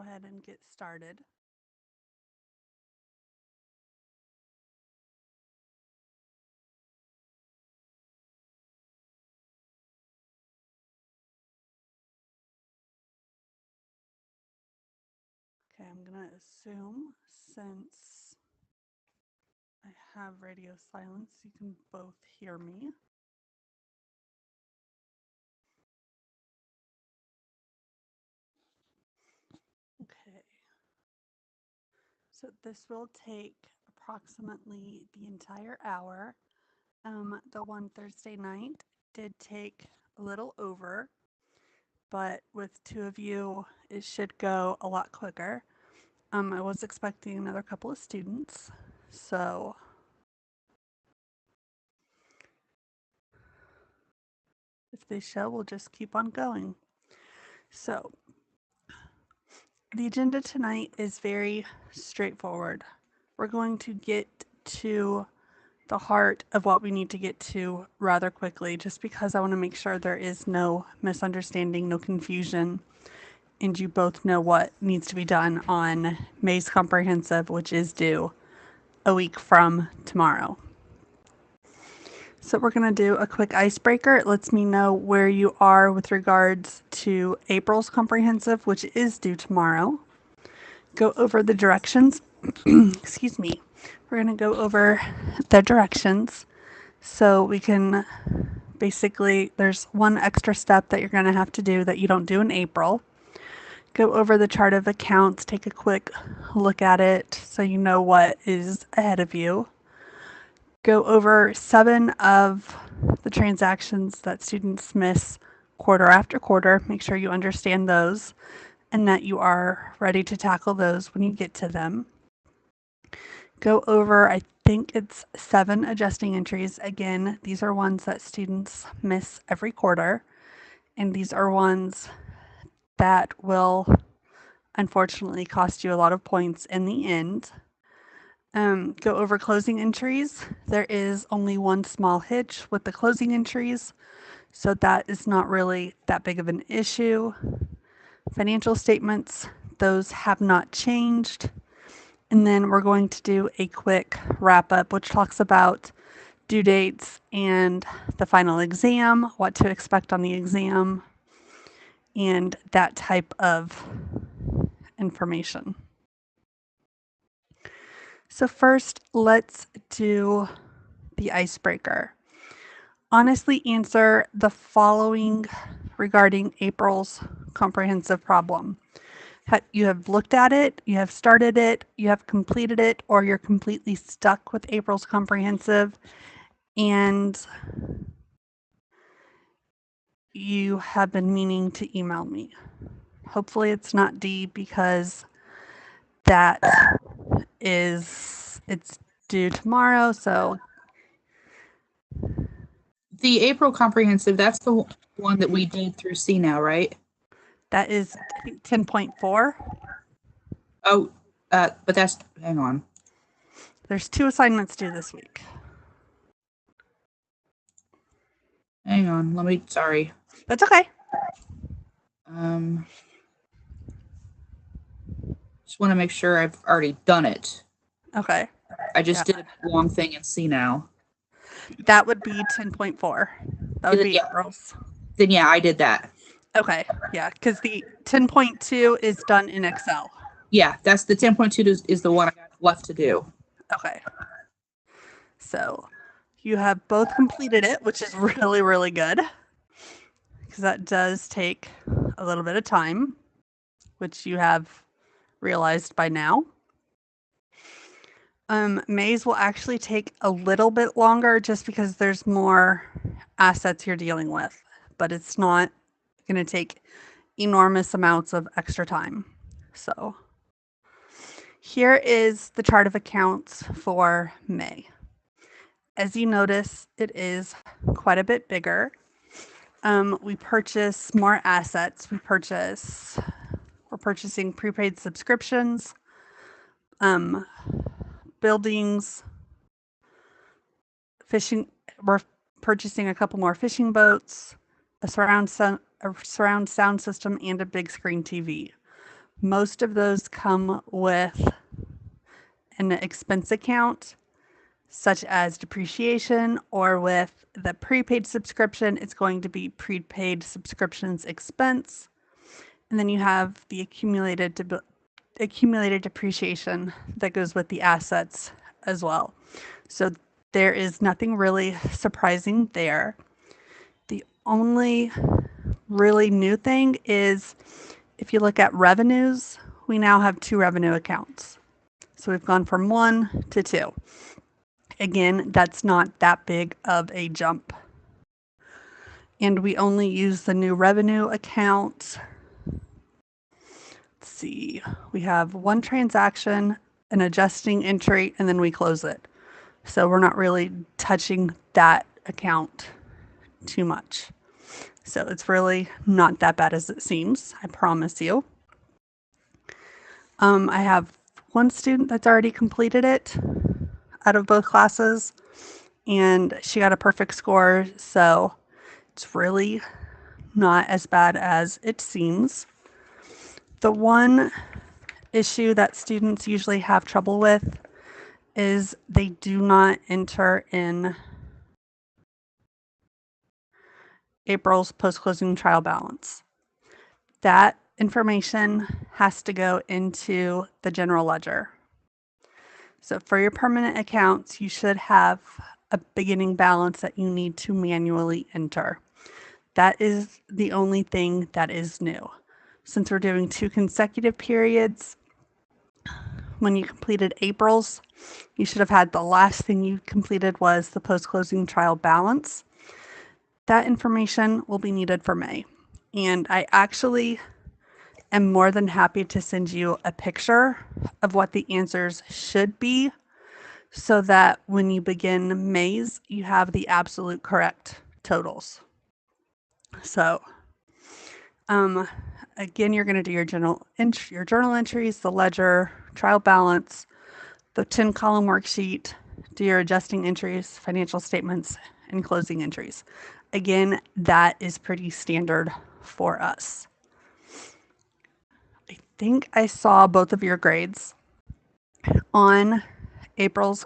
ahead and get started. Okay, I'm going to assume since I have radio silence, you can both hear me. Okay. So this will take approximately the entire hour. The one Thursday night did take a little over, but with two of you, it should go a lot quicker. I was expecting another couple of students, so if they show, we'll just keep on going. So the agenda tonight is very straightforward. We're going to get to the heart of what we need to get to rather quickly, just because I want to make sure there is no misunderstanding, no confusion, and you both know what needs to be done on May's comprehensive, which is due a week from tomorrow. So we're going to do a quick icebreaker. It lets me know where you are with regards to April's comprehensive, which is due tomorrow. Go over the directions. Excuse me. We're going to go over the directions so we can basically, there's one extra step that you're going to have to do that you don't do in April. Go over the chart of accounts, take a quick look at it so you know what is ahead of you. Go over 7 of the transactions that students miss quarter after quarter. Make sure you understand those and that you are ready to tackle those when you get to them. Go over, I think it's 7 adjusting entries. Again, these are ones that students miss every quarter, and these are ones that will unfortunately cost you a lot of points in the end. Go over closing entries. There is only one small hitch with the closing entries, so that is not really that big of an issue. Financial statements, those have not changed. And then we're going to do a quick wrap up, which talks about due dates and the final exam, what to expect on the exam, and that type of information. So first, let's do the icebreaker. Honestly answer the following regarding April's comprehensive problem. You have looked at it, you have started it, you have completed it, or you're completely stuck with April's comprehensive and you have been meaning to email me. Hopefully it's not D, because that is, it's due tomorrow, so The April comprehensive, that's the one that we did through C now, right? that is 10.4. Oh, but that's, hang on. There's 2 assignments due this week. Hang on, sorry. That's okay. Just want to make sure I've already done it. Okay. I just did a long thing in C now. That would be 10.4. That would be April's. Then yeah, I did that. Okay. Yeah, because the 10.2 is done in Excel. Yeah, that's the 10.2 is the one I got left to do. Okay. So you have both completed it, which is really, really good, because that does take a little bit of time, which you have realized by now. May's will actually take a little bit longer just because there's more assets you're dealing with, but it's not going to take enormous amounts of extra time. So here is the chart of accounts for May. As you notice, it is quite a bit bigger. We purchase more assets. We're purchasing prepaid subscriptions, buildings, fishing. We're purchasing a couple more fishing boats, a surround sound system, and a big screen TV. Most of those come with an expense account, such as depreciation, or with the prepaid subscription, it's going to be prepaid subscriptions expense. And then you have the accumulated depreciation that goes with the assets as well. So there is nothing really surprising there. The only really new thing is if you look at revenues, we now have 2 revenue accounts. So we've gone from 1 to 2. Again, that's not that big of a jump. And we only use the new revenue account. Let's see, we have 1 transaction, an adjusting entry, and then we close it. So we're not really touching that account too much. So it's really not that bad as it seems, I promise you. I have 1 student that's already completed it out of both classes, and she got a perfect score, so it's really not as bad as it seems. The one issue that students usually have trouble with is they do not enter in April's post-closing trial balance. That information has to go into the general ledger. So for your permanent accounts, you should have a beginning balance that you need to manually enter. That is the only thing that is new. Since we're doing 2 consecutive periods, when you completed April's, you should have had the last thing you completed was the post-closing trial balance. That information will be needed for May. And I actually am more than happy to send you a picture of what the answers should be so that when you begin May's, you have the absolute correct totals. So, again, you're going to do your journal entries, the ledger, trial balance, the 10-column worksheet, do your adjusting entries, financial statements, and closing entries. Again, that is pretty standard for us. I think I saw both of your grades on April's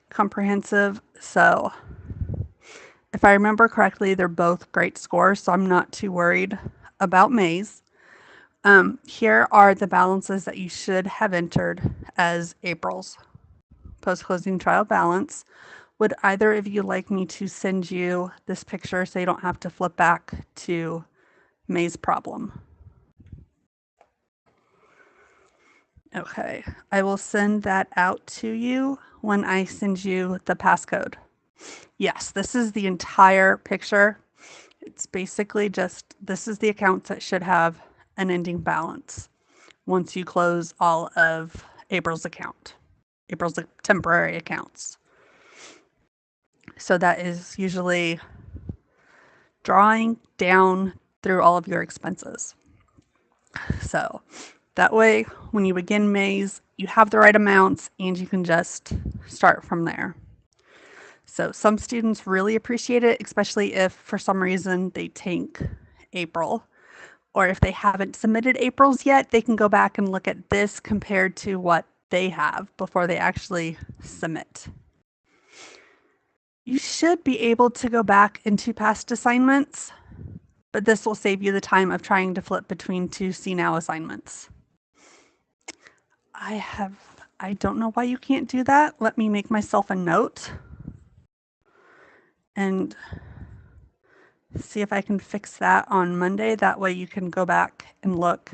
comprehensive. So if I remember correctly, they're both great scores, so I'm not too worried about May's. Here are the balances that you should have entered as April's post-closing trial balance. Would either of you like me to send you this picture so you don't have to flip back to May's problem? Okay, I will send that out to you when I send you the passcode. Yes, this is the entire picture. It's basically just, this is the accounts that should have an ending balance once you close all of April's temporary accounts. So that is usually drawing down through all of your expenses. So that way, when you begin May's, you have the right amounts and you can just start from there. So some students really appreciate it, especially if for some reason they tank April, or if they haven't submitted April's yet, they can go back and look at this compared to what they have before they actually submit. You should be able to go back into past assignments, but this will save you the time of trying to flip between 2 CNOW assignments. I don't know why you can't do that. Let me make myself a note and see if I can fix that on Monday. That way you can go back and look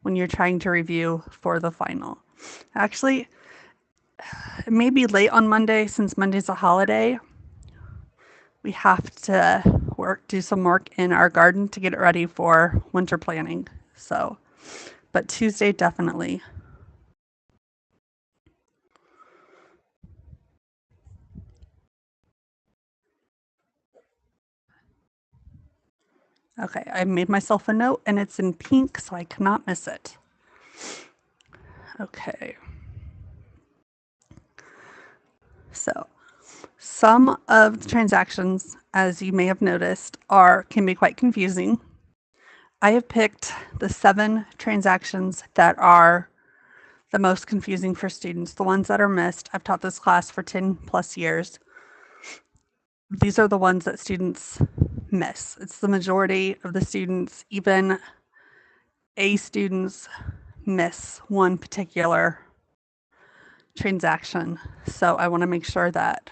when you're trying to review for the final. Actually, it may be late on Monday since Monday's a holiday. We have to do some work in our garden to get it ready for winter planting. So, but Tuesday definitely. Okay, I made myself a note and it's in pink, so I cannot miss it. Okay. So some of the transactions, as you may have noticed, can be quite confusing. I have picked the 7 transactions that are the most confusing for students, the ones that are missed. I've taught this class for 10 plus years. These are the ones that students miss. It's the majority of the students, even A students, miss one particular transaction. So I want to make sure that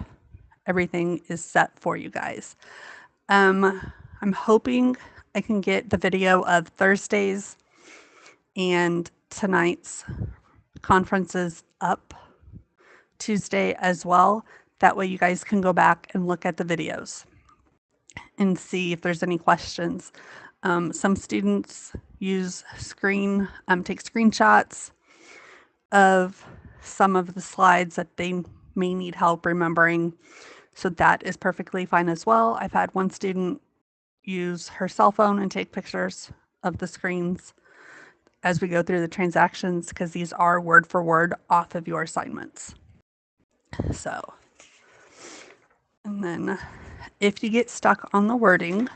everything is set for you guys. I'm hoping I can get the video of Thursday's and tonight's conferences up Tuesday as well. That way you guys can go back and look at the videos and see if there's any questions. Some students use take screenshots of some of the slides that they may need help remembering. So that is perfectly fine as well. I've had one student use her cell phone and take pictures of the screens as we go through the transactions, because these are word for word off of your assignments. So, and then if you get stuck on the wording,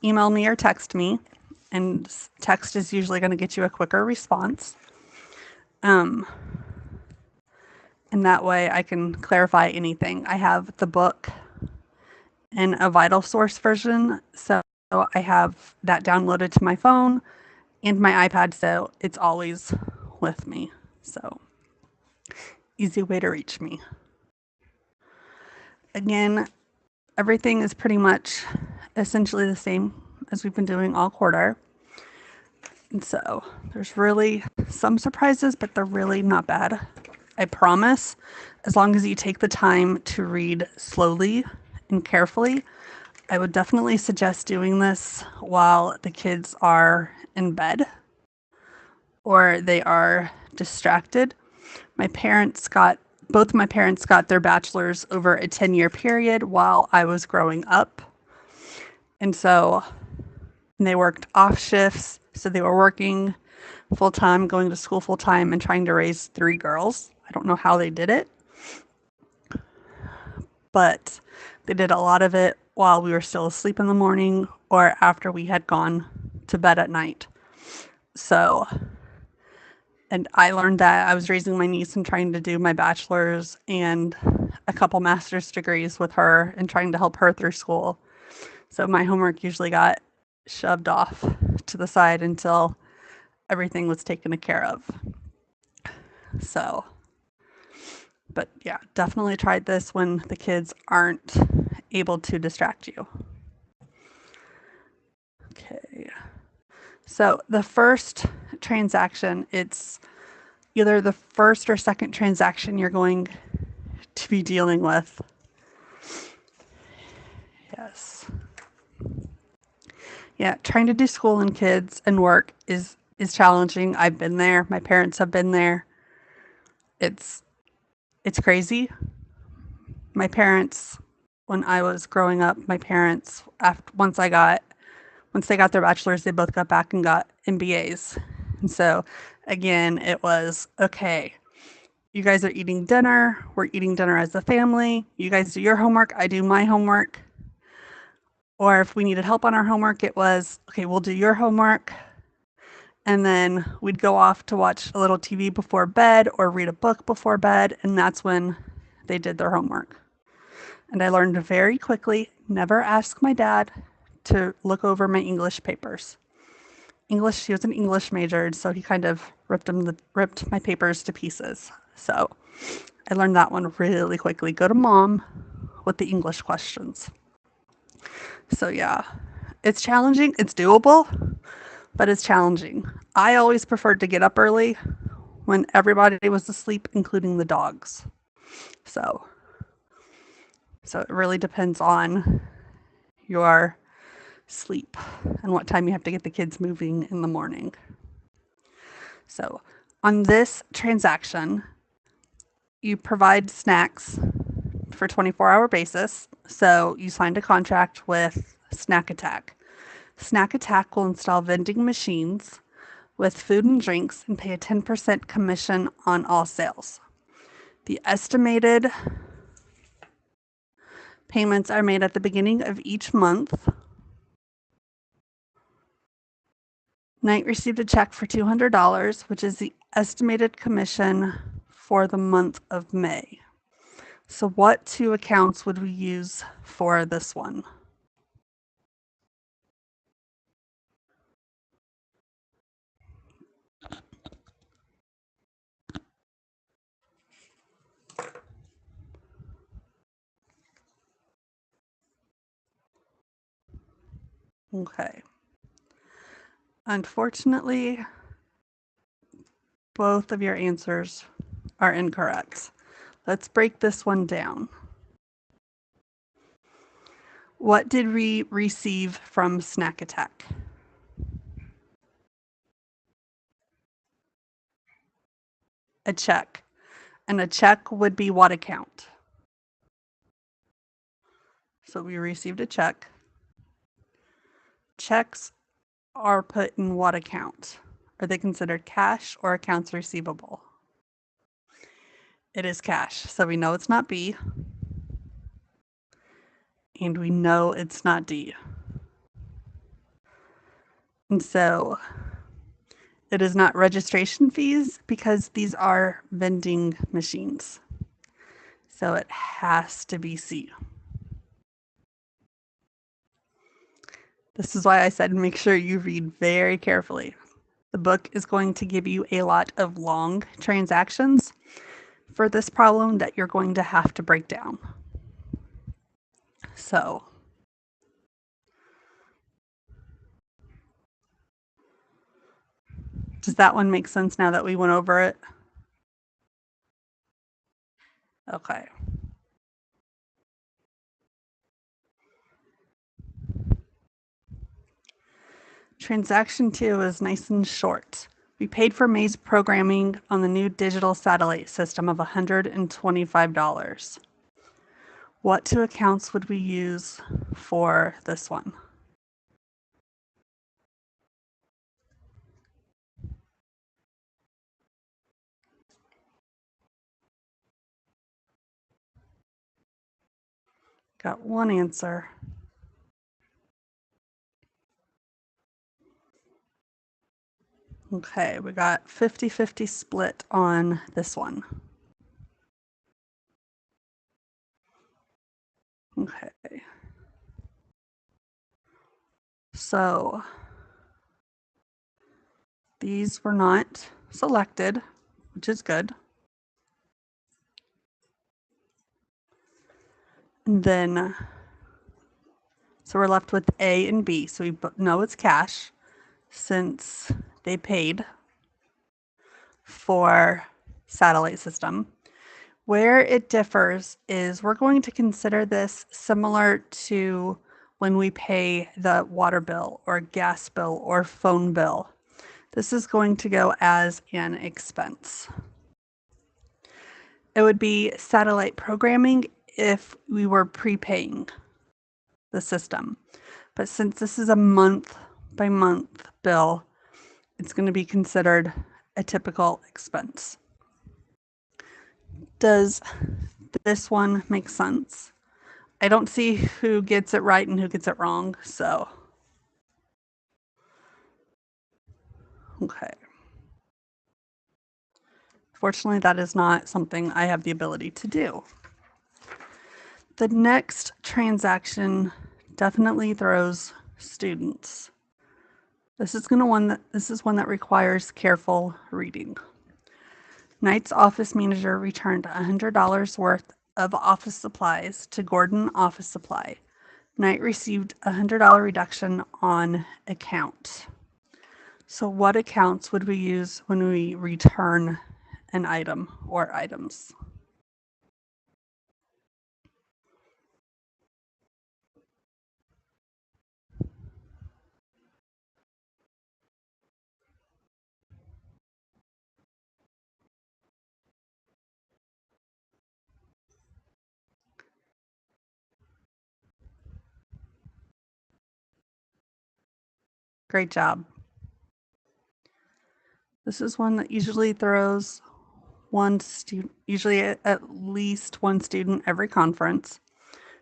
email me or text me, and text is usually going to get you a quicker response. And that way I can clarify anything. I have the book in a VitalSource version, so I have that downloaded to my phone and my iPad, so it's always with me. So easy way to reach me. Again, everything is pretty much essentially the same as we've been doing all quarter. And so there's really some surprises, but they're really not bad. I promise, as long as you take the time to read slowly and carefully. I would definitely suggest doing this while the kids are in bed or they are distracted. Both my parents got their bachelor's over a 10-year period while I was growing up. And so they worked off shifts. So they were working full time, going to school full time, and trying to raise 3 girls. I don't know how they did it, but they did a lot of it while we were still asleep in the morning or after we had gone to bed at night. So, and I learned that I was raising my niece and trying to do my bachelor's and a couple master's degrees with her and trying to help her through school. So my homework usually got shoved off to the side until everything was taken care of. So, but yeah, definitely tried this when the kids aren't able to distract you. Okay. So the first transaction, it's either the first or second transaction you're going to be dealing with. Yes. Yeah, trying to do school and kids and work is challenging. I've been there. My parents have been there. It's crazy. My parents, when I was growing up, once they got their bachelor's, they both got back and got MBAs. And so again, it was, okay, you guys are eating dinner. We're eating dinner as a family. You guys do your homework. I do my homework. Or if we needed help on our homework, it was, okay, we'll do your homework. And then we'd go off to watch a little TV before bed or read a book before bed. And that's when they did their homework. And I learned very quickly, never ask my dad to look over my English papers. He was an English major, so he kind of ripped my papers to pieces. So I learned that one really quickly. Go to mom with the English questions. So yeah, it's challenging. It's doable, but it's challenging. I always preferred to get up early when everybody was asleep, including the dogs. So it really depends on your sleep and what time you have to get the kids moving in the morning. So on this transaction, you provide snacks for 24-hour basis. So you signed a contract with Snack Attack. Snack Attack will install vending machines with food and drinks and pay a 10% commission on all sales. The estimated payments are made at the beginning of each month. Knight received a check for $200, which is the estimated commission for the month of May. So what two accounts would we use for this one? Okay. Unfortunately, both of your answers are incorrect. Let's break this one down. What did we receive from Snack Attack? A check. And a check would be what account? So we received a check. Checks are put in what account? Are they considered cash or accounts receivable? It is cash. So we know it's not B. And we know it's not D. And so it is not registration fees because these are vending machines. So it has to be C. This is why I said make sure you read very carefully. The book is going to give you a lot of long transactions for this problem that you're going to have to break down. So does that one make sense now that we went over it? Okay. Transaction 2 is nice and short. We paid for May's programming on the new digital satellite system of $125. What two accounts would we use for this one? Got one answer. Okay, we got 50-50 split on this one. Okay. So these were not selected, which is good. And then, so we're left with A and B. So we know it's cash since they paid for satellite system. Where it differs is we're going to consider this similar to when we pay the water bill or gas bill or phone bill. This is going to go as an expense. It would be satellite programming if we were prepaying the system. But since this is a month by month bill, it's going to be considered a typical expense. Does this one make sense? I don't see who gets it right and who gets it wrong, so. Okay. Fortunately, that is not something I have the ability to do. The next transaction definitely throws students. This is one that requires careful reading. Knight's office manager returned $100 worth of office supplies to Gordon Office Supply. Knight received a $100 reduction on account. So what accounts would we use when we return an item or items? Great job. This is one that usually throws one student, usually at least one student every conference,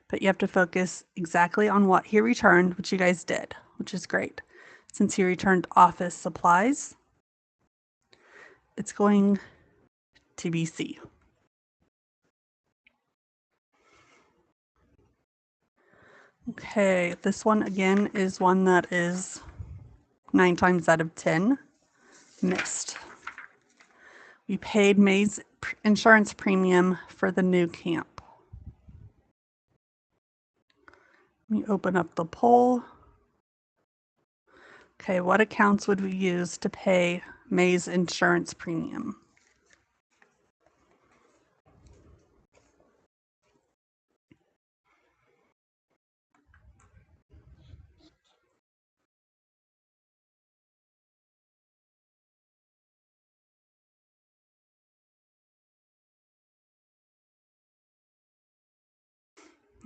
but you have to focus exactly on what he returned, which you guys did, which is great. since he returned office supplies, it's going to be C. Okay, this one again is one that is 9 times out of 10 missed. We paid May's insurance premium for the new camp. Let me open up the poll. Okay, what accounts would we use to pay May's insurance premium?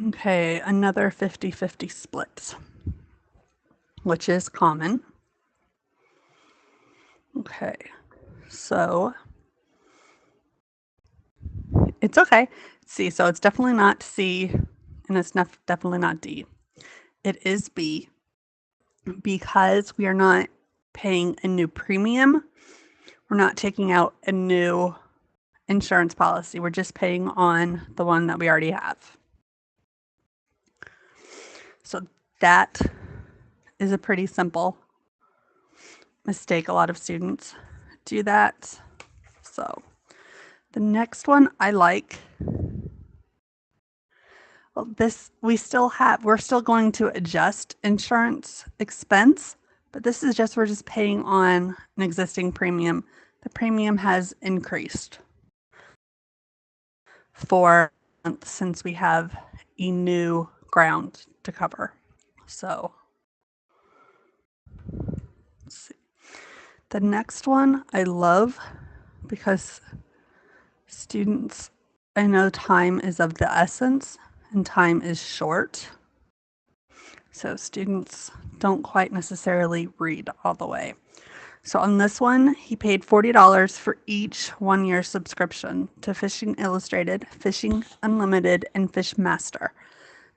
Okay, another 50-50 split, which is common. Okay, so it's okay. C, so it's definitely not C, and it's definitely not D. It is B, because we are not paying a new premium. We're not taking out a new insurance policy. We're just paying on the one that we already have. So that is a pretty simple mistake. A lot of students do that. So the next one I like. Well, we're still going to adjust insurance expense, but this is we're just paying on an existing premium. The premium has increased for months since we have a new ground to cover. So let's see. The next one I love because students, I know time is of the essence and time is short. So students don't quite necessarily read all the way. So on this one, he paid $40 for each 1-year subscription to Fishing Illustrated, Fishing Unlimited, and Fish Master.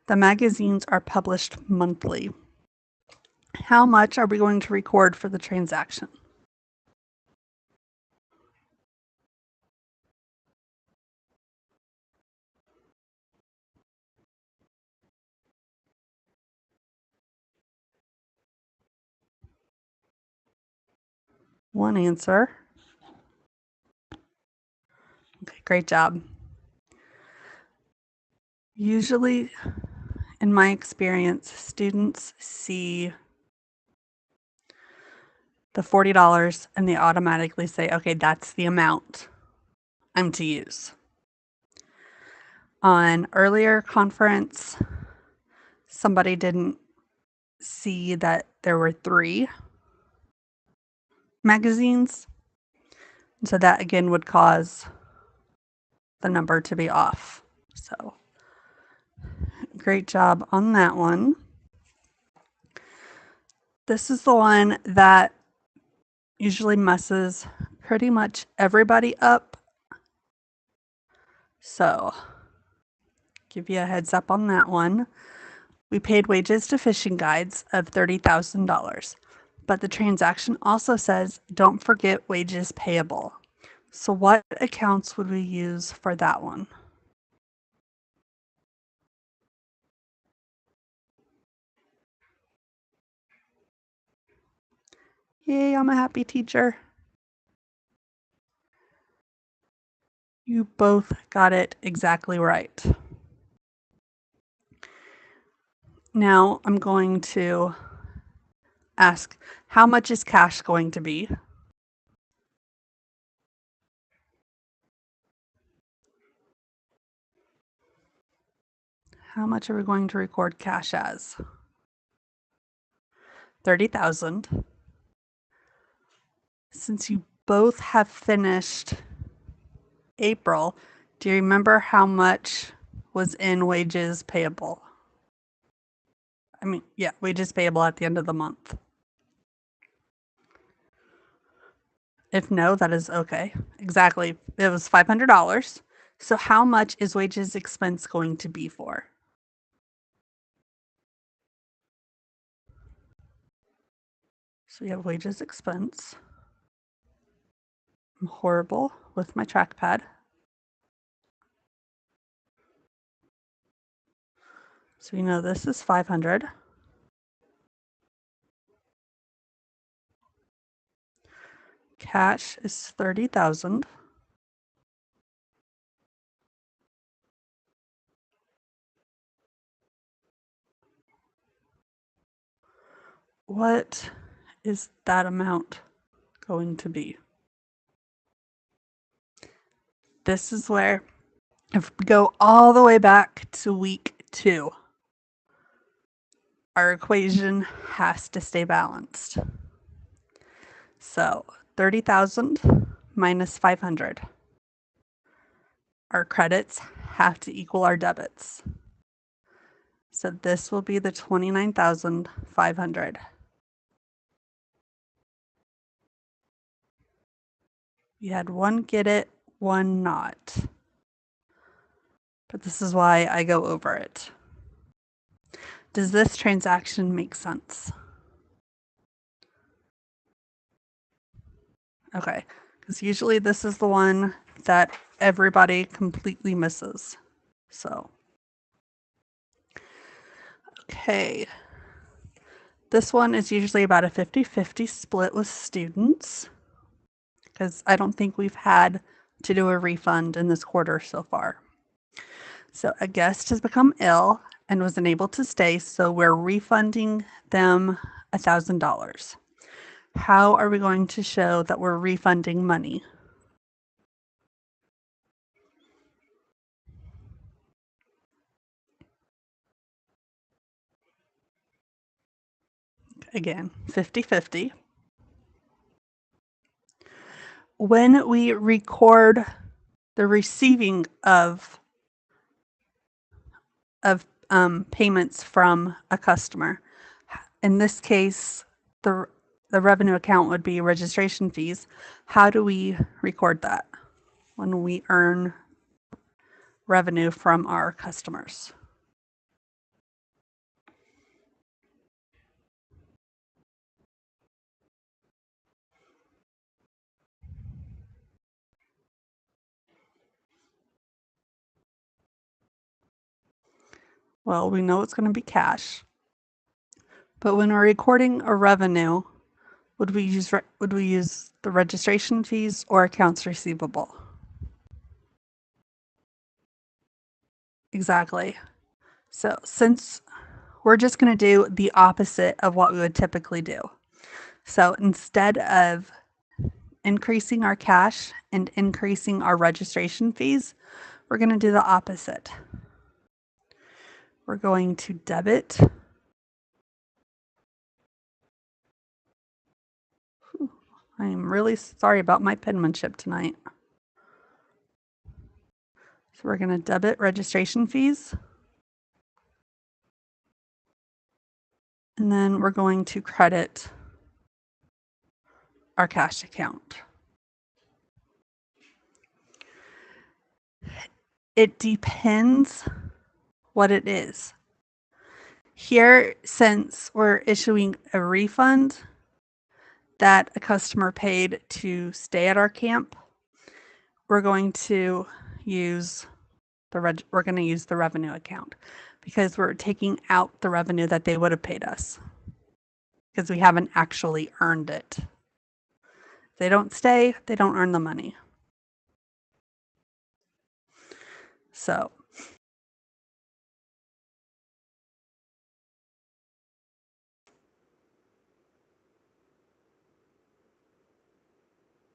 The magazines are published monthly. How much are we going to record for the transaction? One answer. Okay, great job. Usually, in my experience, students see the $40 and they automatically say, okay, that's the amount I'm to use. On earlier conference, somebody didn't see that there were 3 magazines. So that again would cause the number to be off. So great job on that one. This is the one that usually messes pretty much everybody up. So give you a heads up on that one. We paid wages to fishing guides of $30,000, but the transaction also says don't forget wages payable. So what accounts would we use for that one? Yay, I'm a happy teacher. You both got it exactly right. Now I'm going to ask, how much is cash going to be? How much are we going to record cash as? 30,000. Since you both have finished April, do you remember how much was in wages payable? Wages payable at the end of the month. If no, that is okay. Exactly. It was $500. So how much is wages expense going to be for? So we have wages expense. I'm horrible with my trackpad. So we know this is 500. Cash is 30,000. What is that amount going to be? This is where, if we go all the way back to week 2, our equation has to stay balanced. So 30,000 minus 500. Our credits have to equal our debits. So this will be the 29,500. You had one get it, one not. But this is why I go over it. Does this transaction make sense? Okay, because usually this is the one that everybody completely misses. So, okay. This one is usually about a 50-50 split with students, because I don't think we've had to do a refund in this quarter so far. So a guest has become ill and was unable to stay, so we're refunding them $1,000. How are we going to show that we're refunding money? Again, 50-50. When we record the receiving of payments from a customer, in this case, the revenue account would be registration fees. How do we record that when we earn revenue from our customers? Well, we know it's going to be cash, but when we're recording a revenue, would we use the registration fees or accounts receivable? Exactly. So since we're just going to do the opposite of what we would typically do. So instead of increasing our cash and increasing our registration fees, we're going to do the opposite. We're going to debit. I am really sorry about my penmanship tonight. So we're going to debit registration fees. And then we're going to credit our cash account. It depends what it is. Here, since we're issuing a refund that a customer paid to stay at our camp, we're going to use the revenue account, because we're taking out the revenue that they would have paid us because we haven't actually earned it. If they don't stay, they don't earn the money. So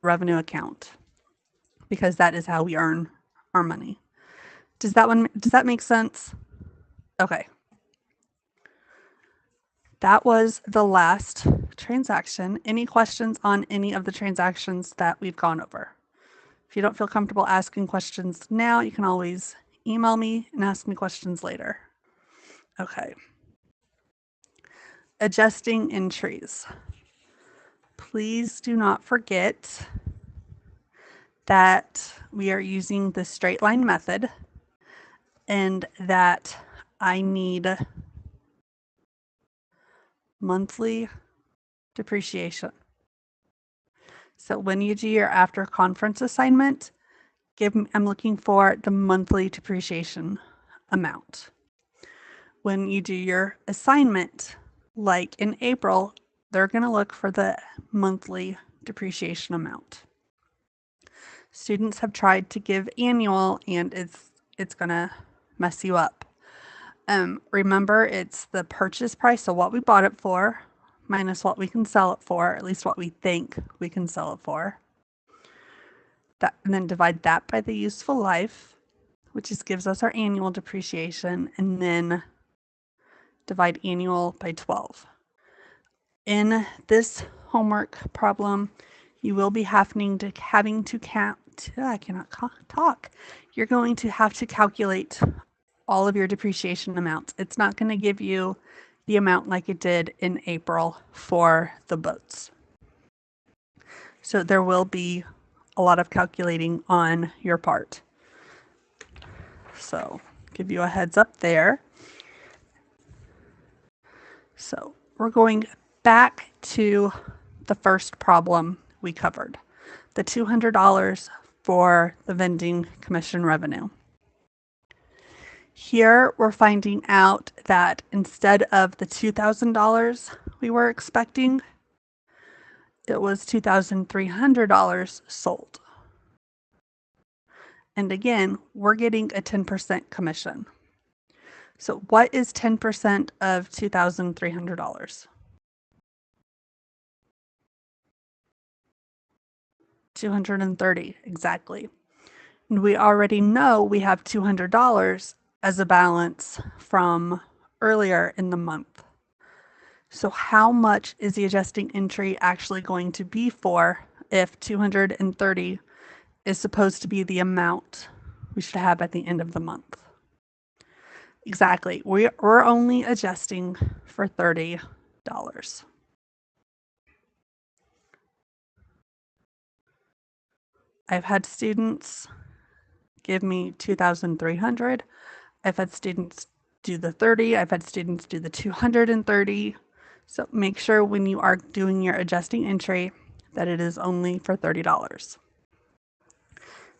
revenue account, because that is how we earn our money. Does that make sense? Okay. That was the last transaction. Any questions on any of the transactions that we've gone over? If you don't feel comfortable asking questions now, you can always email me and ask me questions later. Okay. Adjusting entries. Please do not forget that we are using the straight line method and that I need monthly depreciation. So when you do your after conference assignment, I'm looking for the monthly depreciation amount. When you do your assignment, like in April, they're going to look for the monthly depreciation amount. Students have tried to give annual, and it's going to mess you up. Remember, it's the purchase price, so what we bought it for, minus what we can sell it for, at least what we think we can sell it for. That, and then divide that by the useful life, which just gives us our annual depreciation, and then divide annual by 12. In this homework problem, you will be having to count. I cannot talk. You're going to have to calculate all of your depreciation amounts. It's not going to give you the amount like it did in April for the boats. So there will be a lot of calculating on your part. So give you a heads up there. So we're going back to the first problem we covered, the $200 for the vending commission revenue. Here we're finding out that instead of the $2,000 we were expecting, it was $2,300 sold. And again, we're getting a 10% commission. So what is 10% of $2,300? $230, exactly. And we already know we have $200 as a balance from earlier in the month. So how much is the adjusting entry actually going to be for if 230 is supposed to be the amount we should have at the end of the month? Exactly. We're only adjusting for $30. I've had students give me 2,300. I've had students do the 30. I've had students do the 230. So make sure when you are doing your adjusting entry that it is only for $30.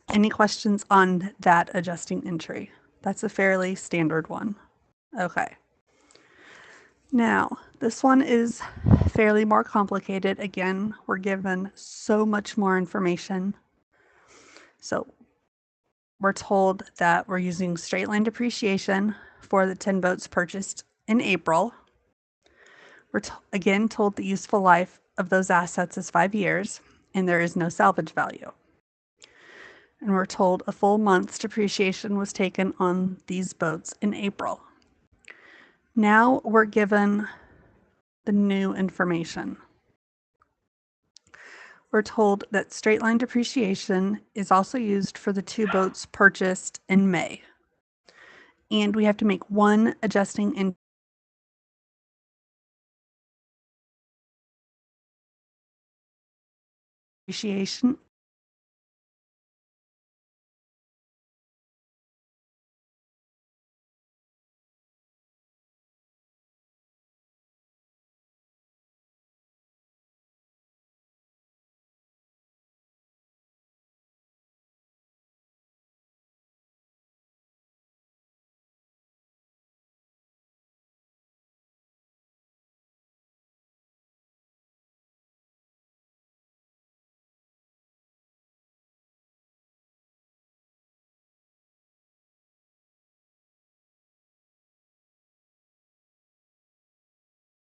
Any questions on that adjusting entry? That's a fairly standard one. Okay. Now, this one is fairly more complicated. Again, we're given so much more information. So we're told that we're using straight line depreciation for the 10 boats purchased in April. We're again told the useful life of those assets is 5 years, and there is no salvage value. And we're told a full month's depreciation was taken on these boats in April. Now we're given the new information. We're told that straight line depreciation is also used for the 2 boats purchased in May. And we have to make one adjusting in depreciation